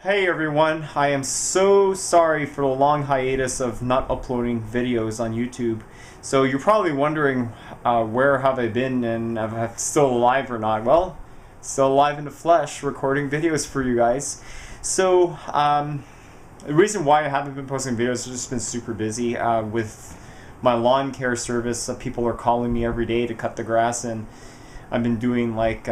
Hey everyone, I am so sorry for the long hiatus of not uploading videos on YouTube. So you're probably wondering where have I been and if I'm still alive or not. Well, still alive in the flesh, recording videos for you guys. So the reason why I haven't been posting videos is just been super busy with my lawn care service. People are calling me every day to cut the grass, and I've been doing like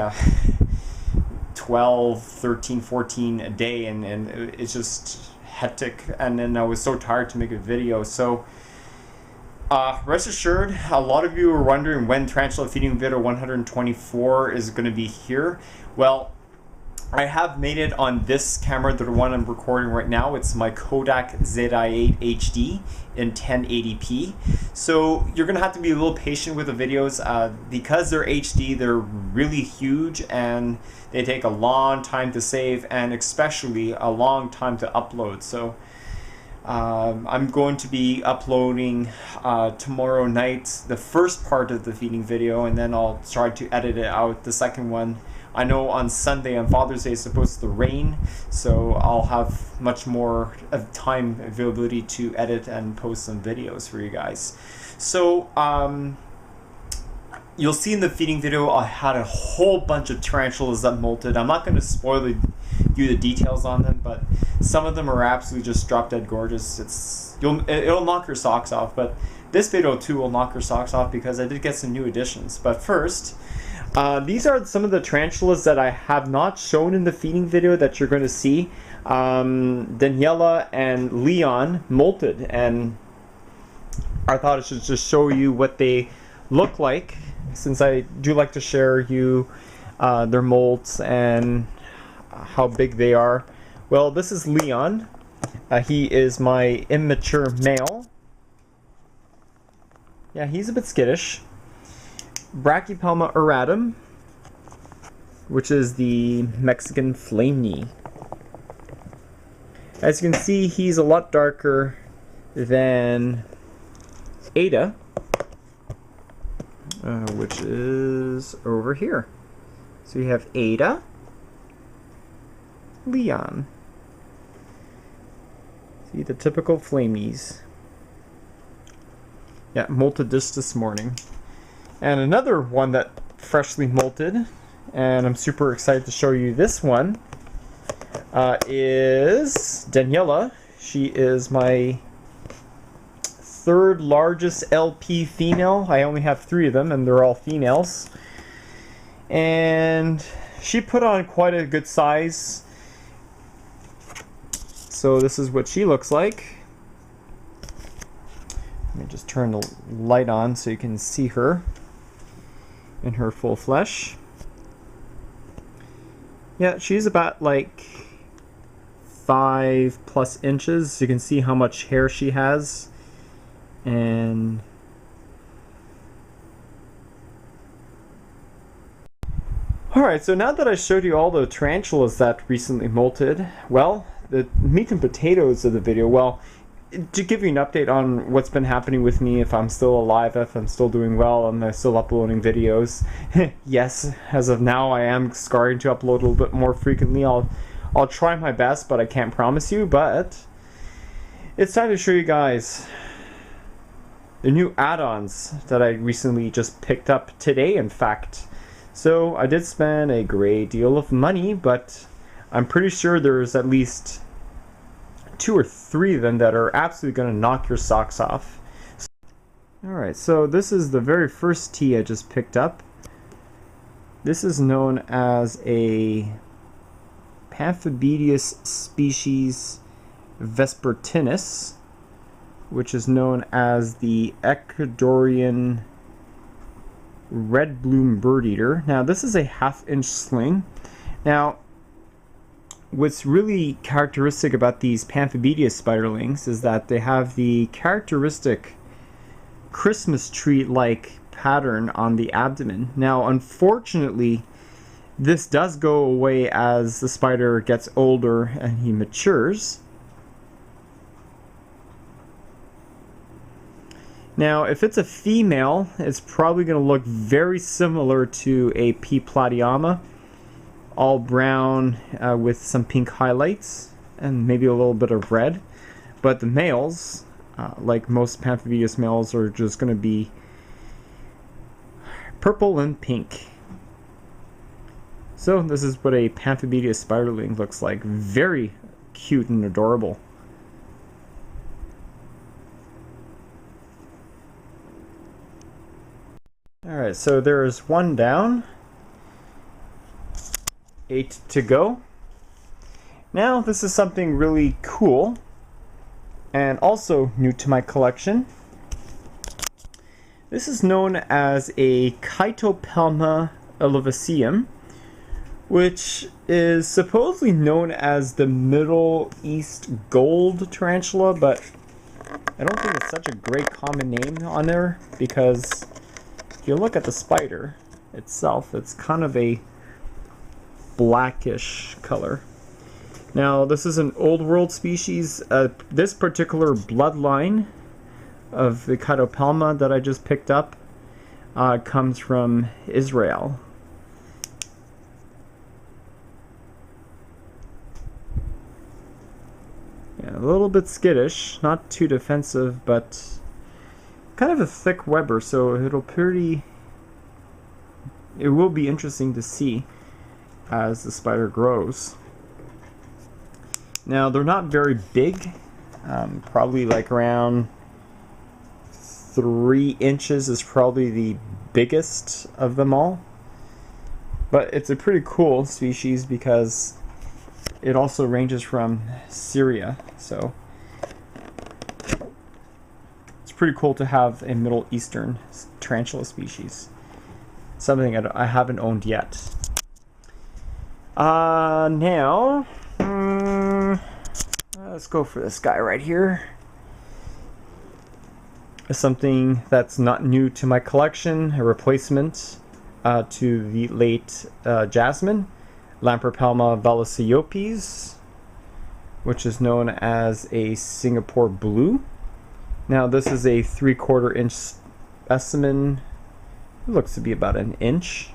12, 13, 14 a day, and it's just hectic, and then I was so tired to make a video. So rest assured, a lot of you are wondering when tarantula feeding video 124 is going to be here. Well, I have made it on this camera, the one I'm recording right now. It's my Kodak ZI-8 HD in 1080p. So you're gonna have to be a little patient with the videos because they're HD. They're really huge and they take a long time to save, and especially a long time to upload. So I'm going to be uploading tomorrow night the first part of the feeding video, and then I'll try to edit it out, the second one. I know on Sunday, on Father's Day, it's supposed to rain, so I'll have much more of time availability to edit and post some videos for you guys. So you'll see in the feeding video I had a whole bunch of tarantulas that molted. I'm not going to spoil you the details on them, but some of them are absolutely just drop dead gorgeous. It'll knock your socks off, but this video too will knock your socks off because I did get some new additions. But first, these are some of the tarantulas that I have not shown in the feeding video that you're going to see. Daniela and Leon molted, and I thought I should just show you what they look like, since I do like to share you their molts and how big they are. Well, this is Leon. He is my immature male. Yeah, he's a bit skittish. Brachypelma auratum, which is the Mexican flame knee. As you can see, he's a lot darker than Ada, which is over here. So you have Ada, Leon. See the typical flame knees. Yeah, molted this morning. And another one that freshly molted, and I'm super excited to show you this one, is Daniela. She is my third largest LP female. I only have 3 of them, and they're all females. And she put on quite a good size. So this is what she looks like. Let me just turn the light on so you can see her in her full flesh. Yeah, she's about like 5+ inches. You can see how much hair she has. And alright, so now that I showed you all the tarantulas that recently molted, well, the meat and potatoes of the video, well, to give you an update on what's been happening with me, if I'm still alive, if I'm still doing well, and I'm still uploading videos. Yes, as of now, I am starting to upload a little bit more frequently. I'll try my best, but I can't promise you. But it's time to show you guys the new add-ons that I recently just picked up today, in fact. So I did spend a great deal of money, but I'm pretty sure there's at least 2 or 3 of them that are absolutely going to knock your socks off. Alright, so this is the very first tea I just picked up. This is known as a Pamphobeteus species vespertinus, which is known as the Ecuadorian Red Bloom bird eater. Now this is a 1/2 inch sling. Now what's really characteristic about these Pamphobeteus spiderlings is that they have the characteristic Christmas tree-like pattern on the abdomen. Now, unfortunately, this does go away as the spider gets older and he matures. Now, if it's a female, it's probably going to look very similar to a P. platyama, all brown with some pink highlights. and maybe a little bit of red. But the males, like most Pamphobeteus males, are just going to be purple and pink. So this is what a Pamphobeteus spiderling looks like. Very cute and adorable. Alright, so there is one down. 8 to go. Now this is something really cool and also new to my collection. This is known as a Chaetopelma olivaceum, which is supposedly known as the Middle East gold tarantula, but I don't think it's such a great common name on there, because if you look at the spider itself, it's kind of a blackish color. Now, this is an old world species. This particular bloodline of the Chaetopelma that I just picked up comes from Israel. Yeah, a little bit skittish, not too defensive, but kind of a thick webber, so it will be interesting to see as the spider grows. Now, they're not very big, probably like around 3 inches is probably the biggest of them all. But it's a pretty cool species because it also ranges from Syria, so it's pretty cool to have a Middle Eastern tarantula species. Something that I haven't owned yet. Now, let's go for this guy right here. Something that's not new to my collection, a replacement to the late jasmine, Lampropelma violaceopes, which is known as a Singapore blue. Now this is a 3/4 inch specimen. It looks to be about an inch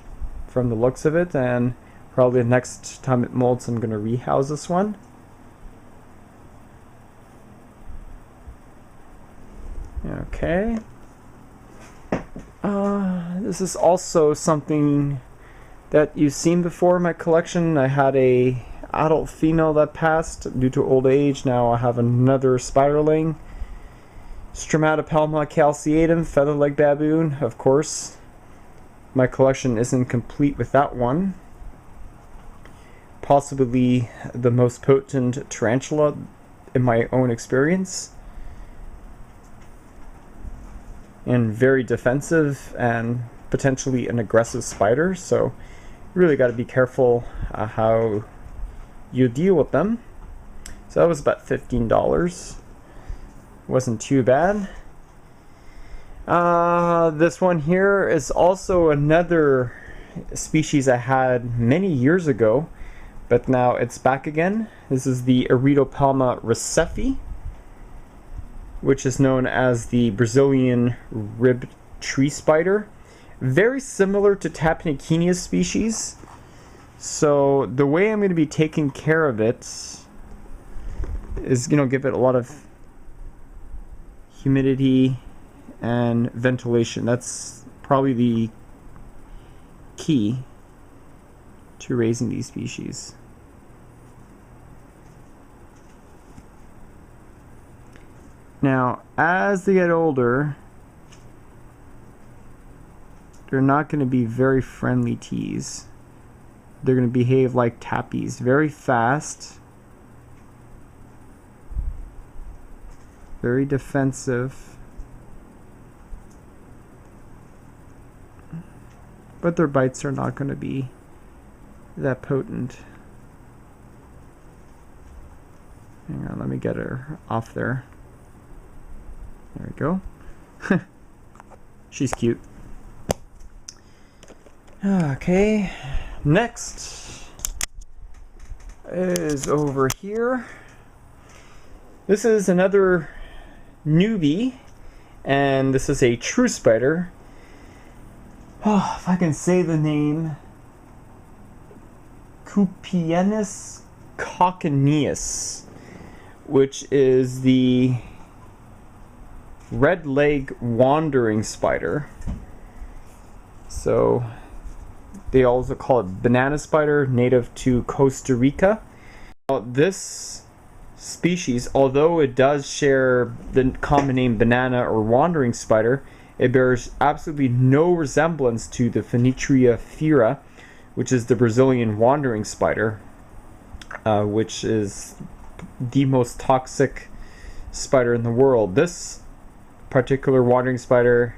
from the looks of it, and probably the next time it molds I'm going to rehouse this one. Okay. This is also something that you've seen before in my collection. I had a adult female that passed due to old age. Now I have another spiderling. Stromatopelma calceatum, feather-leg baboon, of course. My collection isn't complete with that one. Possibly the most potent tarantula in my own experience. And very defensive and potentially an aggressive spider, so you really got to be careful how you deal with them. So that was about $15. Wasn't too bad. This one here is also another species I had many years ago, but now it's back again. This is the Iridopelma recife, which is known as the Brazilian ribbed tree spider. Very similar to Cupiennius species. So the way I'm going to be taking care of it is, give it a lot of humidity and ventilation. That's probably the key to raising these species. Now, as they get older, they're not going to be very friendly teas. They're going to behave like tappies, very fast, very defensive, but their bites are not going to be that potent. Hang on, let me get her off there. There we go. She's cute. Okay, next is over here. This is another newbie, and this is a true spider. Oh, if I can say the name, Cupiennius coccineus. which is the red leg wandering spider. So they also call it banana spider, native to Costa Rica. Now, this species, although it does share the common name banana or wandering spider, it bears absolutely no resemblance to the Phoenitria fira, which is the Brazilian wandering spider, which is the most toxic spider in the world. This particular wandering spider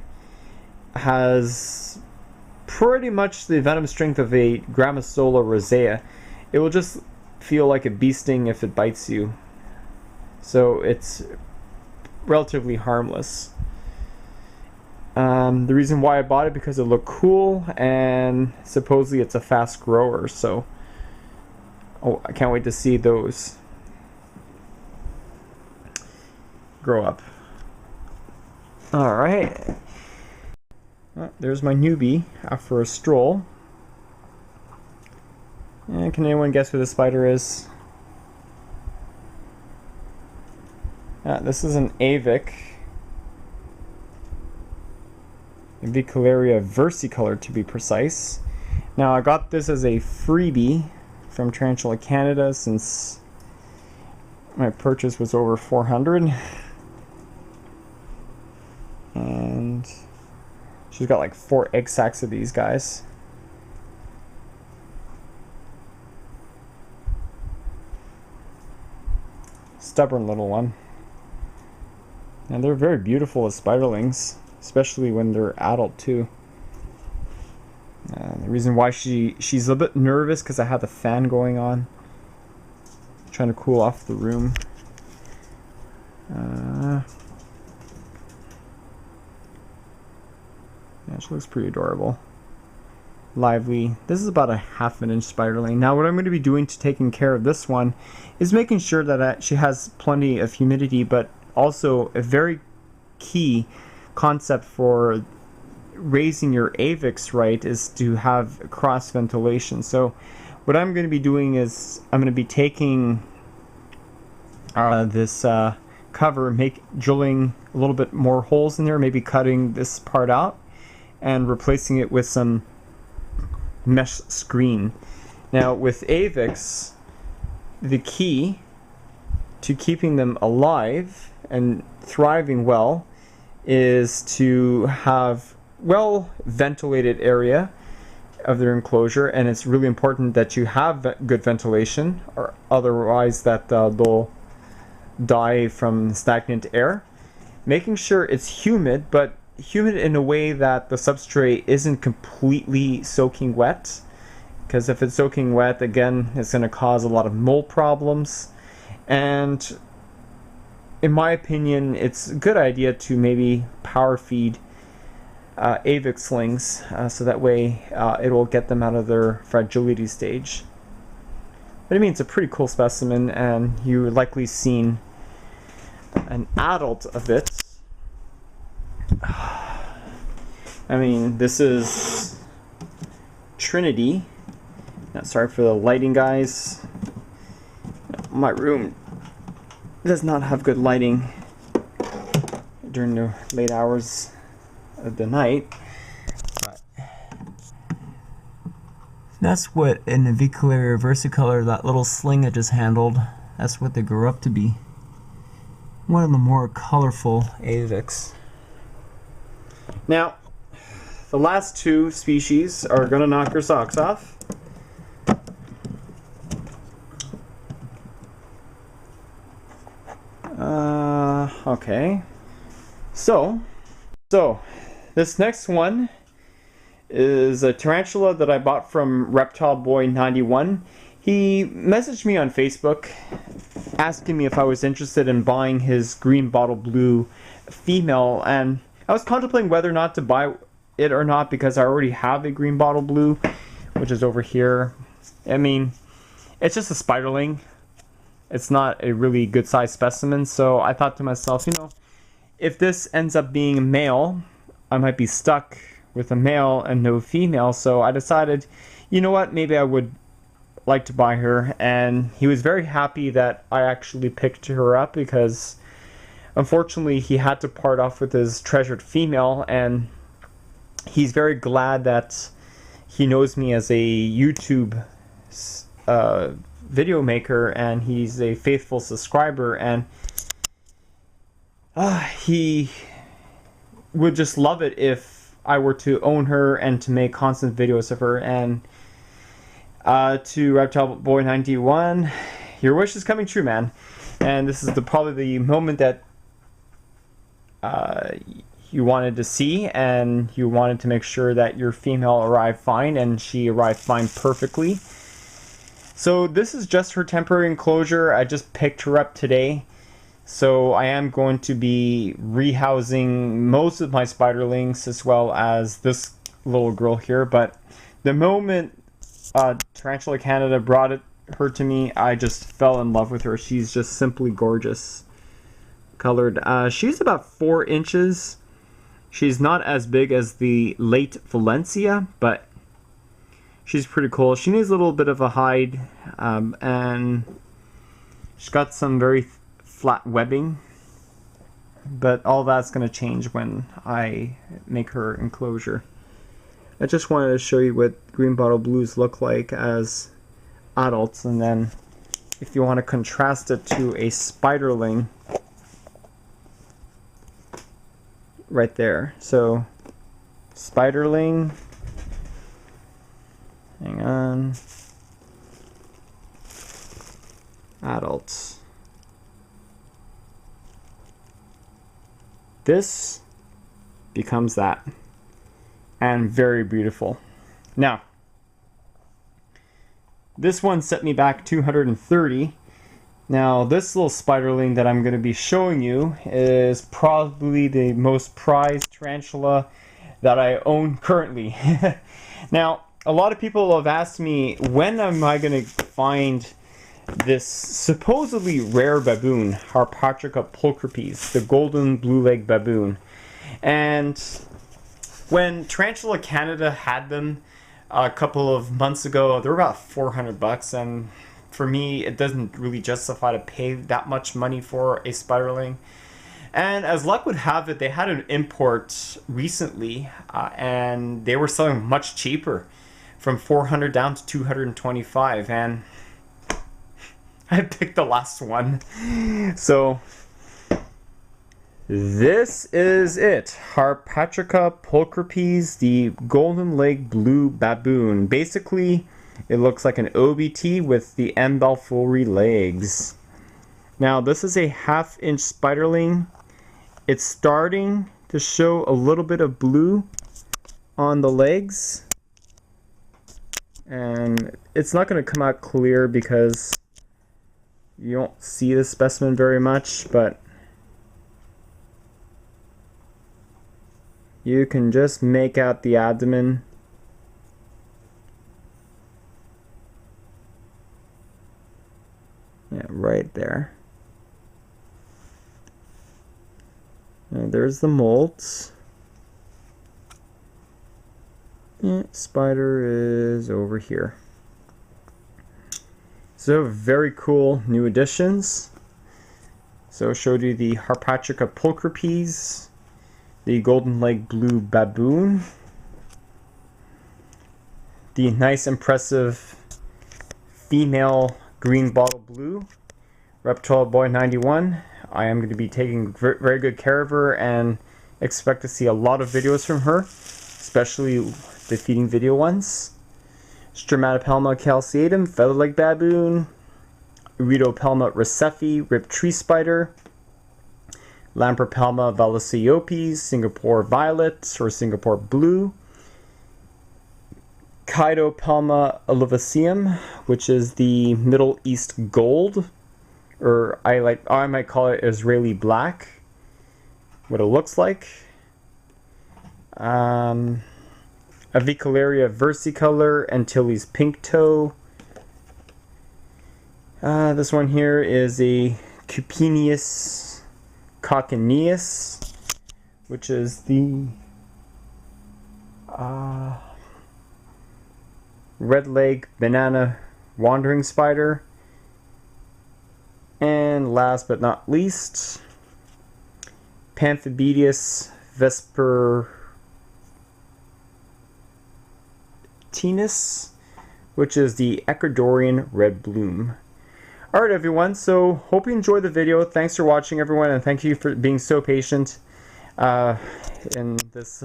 has pretty much the venom strength of a Grammosola rosea. It will just feel like a bee sting if it bites you. So it's relatively harmless. The reason why I bought it, because it looked cool, and supposedly it's a fast grower, so I can't wait to see those grow up. Alright, there's my newbie out for a stroll. And can anyone guess who the spider is? This is an Avicularia versicolor, to be precise. Now I got this as a freebie from Tarantula Canada, since my purchase was over $400. And she's got like 4 egg sacs of these guys. Stubborn little one. And they're very beautiful as spiderlings, especially when they're adult too. The reason why she's a bit nervous, because I have the fan going on, trying to cool off the room. Yeah, she looks pretty adorable. Lively. This is about a ½ inch spiderling. Now what I'm going to be doing to taking care of this one is making sure that she has plenty of humidity, but also a very key concept for raising your avix right is to have cross ventilation. So what I'm going to be doing is I'm going to be taking this cover, drilling a little bit more holes in there, maybe cutting this part out and replacing it with some mesh screen. Now with avix, the key to keeping them alive and thriving well is to have well ventilated area of their enclosure, and it's really important that you have good ventilation, or otherwise that they'll die from stagnant air. Making sure it's humid, but humid in a way that the substrate isn't completely soaking wet, because if it's soaking wet, again, it's going to cause a lot of mold problems. And in my opinion, it's a good idea to maybe power feed avixlings, so that way it will get them out of their fragility stage. But I mean, it's a pretty cool specimen, and you've likely seen an adult of it. I mean, this is Trinity. Sorry for the lighting, guys. My room does not have good lighting during the late hours of the night. But that's what an Avicularia versicolor, that little sling I just handled, that's what they grew up to be. One of the more colorful avix. Now, the last two species are going to knock your socks off. Okay. So this next one is a tarantula that I bought from Reptile Boy 91. He messaged me on Facebook asking me if I was interested in buying his green bottle blue female, and I was contemplating whether or not to buy it or not, because I already have a green bottle blue, which is over here. I mean, it's just a spiderling. It's not a really good sized specimen, so I thought to myself, you know, if this ends up being a male, I might be stuck with a male and no female. So I decided, you know what, maybe I would like to buy her, and he was very happy that I actually picked her up because unfortunately he had to part off with his treasured female, and he's very glad that he knows me as a YouTube video maker, and he's a faithful subscriber, and he would just love it if I were to own her and to make constant videos of her. And to Reptile Boy 91, your wish is coming true, man. And this is probably the moment that you wanted to see, and you wanted to make sure that your female arrived fine, and she arrived fine perfectly. So this is just her temporary enclosure. I just picked her up today. So I am going to be rehousing most of my spiderlings as well as this little girl here. But the moment Tarantula Canada brought her to me, I just fell in love with her. She's just simply gorgeous colored. She's about 4 inches. She's not as big as the late Valencia, but she's pretty cool. She needs a little bit of a hide, and she's got some very flat webbing, but all that's going to change when I make her enclosure. I just wanted to show you what green bottle blues look like as adults, and then if you want to contrast it to a spiderling, right there. So spiderling, hang on, adults. This becomes that, and very beautiful. Now, this one set me back 230. Now, this little spiderling that I'm going to be showing you is probably the most prized tarantula that I own currently. Now, a lot of people have asked me, when am I going to find this supposedly rare baboon, H.pulchripes, the golden blue-legged baboon? And when Tarantula Canada had them a couple of months ago, they were about $400, and for me, it doesn't really justify to pay that much money for a spiderling. And as luck would have it, they had an import recently, and they were selling much cheaper, from $400 down to $225, and I picked the last one. So this is it, H.pulchripes, the golden leg blue baboon. Basically, it looks like an OBT with the M. balfouri legs. Now, this is a 1/2 inch spiderling. It's starting to show a little bit of blue on the legs, and it's not going to come out clear because you don't see the specimen very much, but you can just make out the abdomen. Yeah, right there. And there's the molts. Yeah, spider is over here. So very cool new additions. So I showed you the H.pulchripes, the golden leg blue baboon, the nice impressive female green bottle blue, Reptile Boy 91. I am going to be taking very good care of her and expect to see a lot of videos from her, especially the feeding video ones. Stromatopelma calceatum, feather-leg baboon, Iridopelma recife, ribbed tree spider, Lampropelma violaceopes, Singapore violet or Singapore blue, Chaetopelma olivaceum, which is the Middle East gold, or I might call it Israeli black, what it looks like. Avicularia versicolor, Antilles Pinktoe. This one here is a Cupiennius coccineus, which is the red leg banana wandering spider. And last but not least, Pamphobeteus vespertinus, which is the Ecuadorian Red Bloom. Alright everyone, so hope you enjoyed the video. Thanks for watching everyone, and thank you for being so patient in this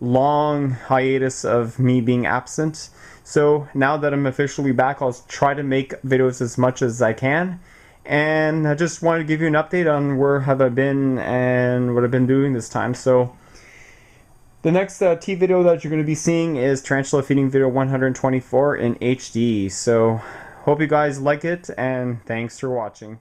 long hiatus of me being absent. So now that I'm officially back, I'll try to make videos as much as I can. And I just wanted to give you an update on where have I been and what I've been doing this time. So the next T video that you're going to be seeing is tarantula feeding video 124 in HD. So hope you guys like it, and thanks for watching.